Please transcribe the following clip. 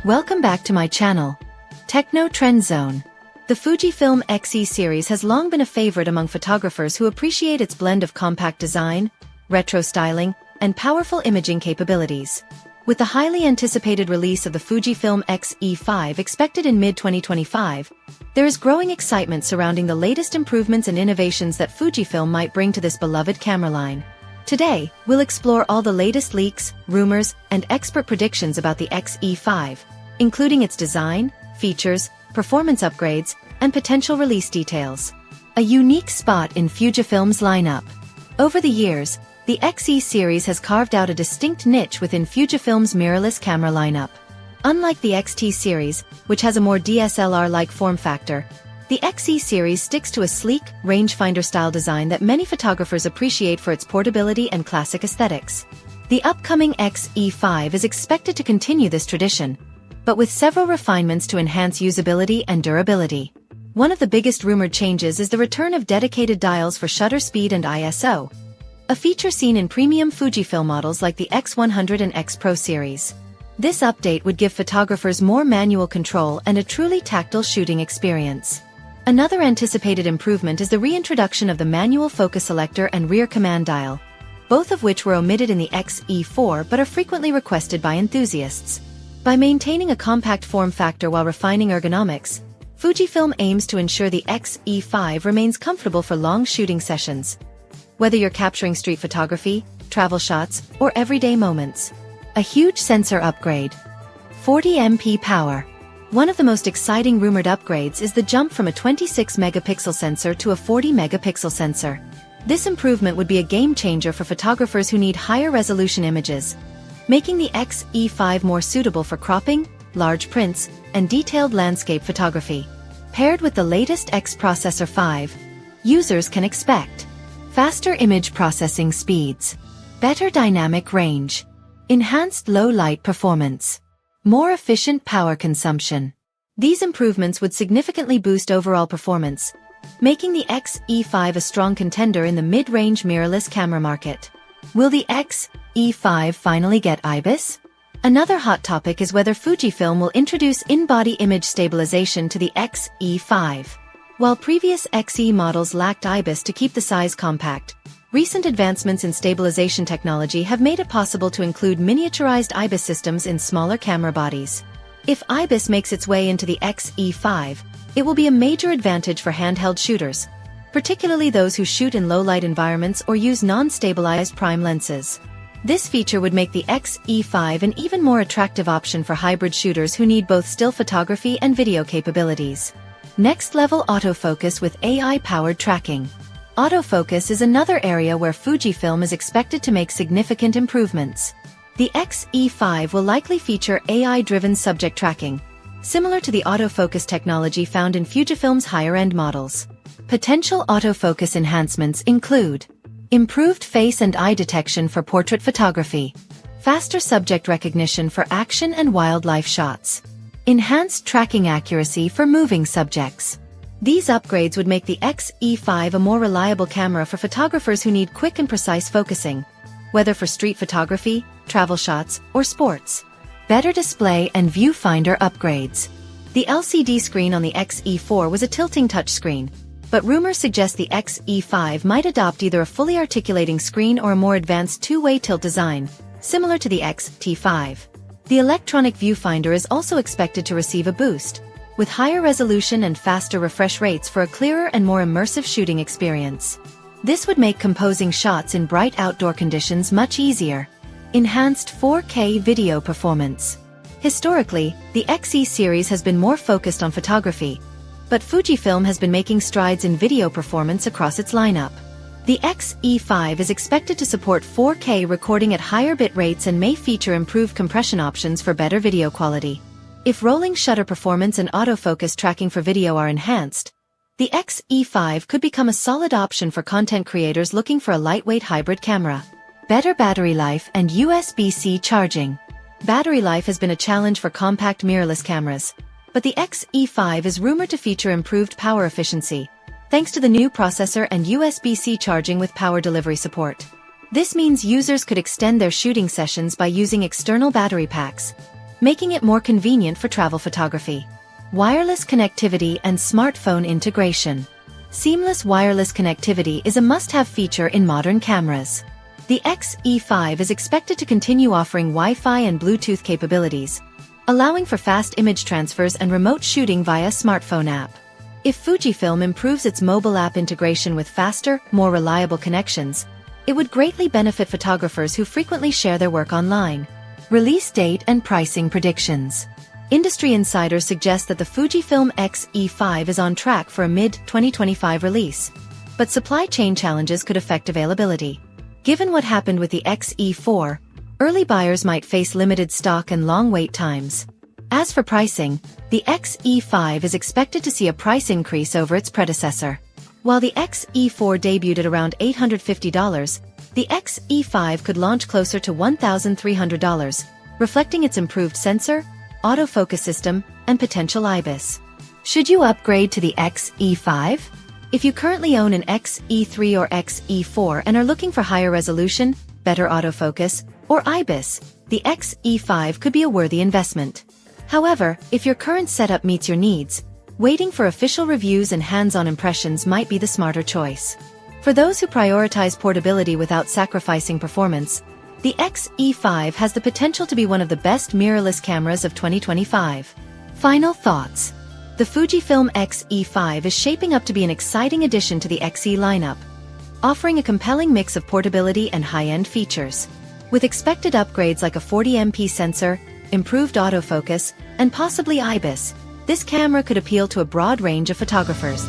Welcome back to my channel, Techno Trend Zone. The Fujifilm X-E series has long been a favorite among photographers who appreciate its blend of compact design, retro styling, and powerful imaging capabilities. With the highly anticipated release of the Fujifilm X-E5 expected in mid-2025, there is growing excitement surrounding the latest improvements and innovations that Fujifilm might bring to this beloved camera line. Today, we'll explore all the latest leaks, rumors, and expert predictions about the X-E5, including its design, features, performance upgrades, and potential release details. A unique spot in Fujifilm's lineup. Over the years, the X-E series has carved out a distinct niche within Fujifilm's mirrorless camera lineup. Unlike the X-T series, which has a more DSLR-like form factor, the X-E series sticks to a sleek, rangefinder-style design that many photographers appreciate for its portability and classic aesthetics. The upcoming X-E5 is expected to continue this tradition, but with several refinements to enhance usability and durability. One of the biggest rumored changes is the return of dedicated dials for shutter speed and ISO, a feature seen in premium Fujifilm models like the X100 and X Pro series. This update would give photographers more manual control and a truly tactile shooting experience. Another anticipated improvement is the reintroduction of the manual focus selector and rear command dial, both of which were omitted in the X-E4 but are frequently requested by enthusiasts. By maintaining a compact form factor while refining ergonomics, Fujifilm aims to ensure the X-E5 remains comfortable for long shooting sessions. Whether you're capturing street photography, travel shots, or everyday moments. A huge sensor upgrade. 40 MP power. One of the most exciting rumored upgrades is the jump from a 26-megapixel sensor to a 40-megapixel sensor. This improvement would be a game-changer for photographers who need higher-resolution images, making the X-E5 more suitable for cropping, large prints, and detailed landscape photography. Paired with the latest X Processor 5, users can expect faster image processing speeds, better dynamic range, enhanced low-light performance, more efficient power consumption. These improvements would significantly boost overall performance, making the X-E5 a strong contender in the mid-range mirrorless camera market. Will the X-E5 finally get IBIS? Another hot topic is whether Fujifilm will introduce in-body image stabilization to the X-E5. While previous X-E models lacked IBIS to keep the size compact, recent advancements in stabilization technology have made it possible to include miniaturized IBIS systems in smaller camera bodies. If IBIS makes its way into the X-E5, it will be a major advantage for handheld shooters, particularly those who shoot in low-light environments or use non-stabilized prime lenses. This feature would make the X-E5 an even more attractive option for hybrid shooters who need both still photography and video capabilities. Next-level autofocus with AI-powered tracking. Autofocus is another area where Fujifilm is expected to make significant improvements. The X-E5 will likely feature AI-driven subject tracking, similar to the autofocus technology found in Fujifilm's higher-end models. Potential autofocus enhancements include improved face and eye detection for portrait photography, faster subject recognition for action and wildlife shots, enhanced tracking accuracy for moving subjects. These upgrades would make the X-E5 a more reliable camera for photographers who need quick and precise focusing, whether for street photography, travel shots, or sports. Better display and viewfinder upgrades. The LCD screen on the X-E4 was a tilting touchscreen, but rumors suggest the X-E5 might adopt either a fully articulating screen or a more advanced two-way tilt design, similar to the X-T5. The electronic viewfinder is also expected to receive a boost, with higher resolution and faster refresh rates for a clearer and more immersive shooting experience. This would make composing shots in bright outdoor conditions much easier. Enhanced 4K video performance. Historically, the X-E series has been more focused on photography, but Fujifilm has been making strides in video performance across its lineup. The X-E5 is expected to support 4K recording at higher bit rates and may feature improved compression options for better video quality. If rolling shutter performance and autofocus tracking for video are enhanced, the X-E5 could become a solid option for content creators looking for a lightweight hybrid camera. Better battery life and USB-C charging. Battery life has been a challenge for compact mirrorless cameras, but the X-E5 is rumored to feature improved power efficiency, thanks to the new processor and USB-C charging with power delivery support. This means users could extend their shooting sessions by using external battery packs, making it more convenient for travel photography. Wireless connectivity and smartphone integration. Seamless wireless connectivity is a must-have feature in modern cameras. The X-E5 is expected to continue offering Wi-Fi and Bluetooth capabilities, allowing for fast image transfers and remote shooting via smartphone app. If Fujifilm improves its mobile app integration with faster, more reliable connections, it would greatly benefit photographers who frequently share their work online. Release date and pricing predictions. Industry insiders suggest that the Fujifilm X-E5 is on track for a mid-2025 release, but supply chain challenges could affect availability. Given what happened with the X-E4, early buyers might face limited stock and long wait times. As for pricing, the X-E5 is expected to see a price increase over its predecessor. While the X-E4 debuted at around $850, the X-E5 could launch closer to $1,300, reflecting its improved sensor, autofocus system, and potential IBIS. Should you upgrade to the X-E5? If you currently own an X-E3 or X-E4 and are looking for higher resolution, better autofocus, or IBIS, the X-E5 could be a worthy investment. However, if your current setup meets your needs, waiting for official reviews and hands-on impressions might be the smarter choice. For those who prioritize portability without sacrificing performance, the X-E5 has the potential to be one of the best mirrorless cameras of 2025. Final thoughts. The Fujifilm X-E5 is shaping up to be an exciting addition to the X-E lineup, offering a compelling mix of portability and high-end features. With expected upgrades like a 40MP sensor, improved autofocus, and possibly IBIS, this camera could appeal to a broad range of photographers.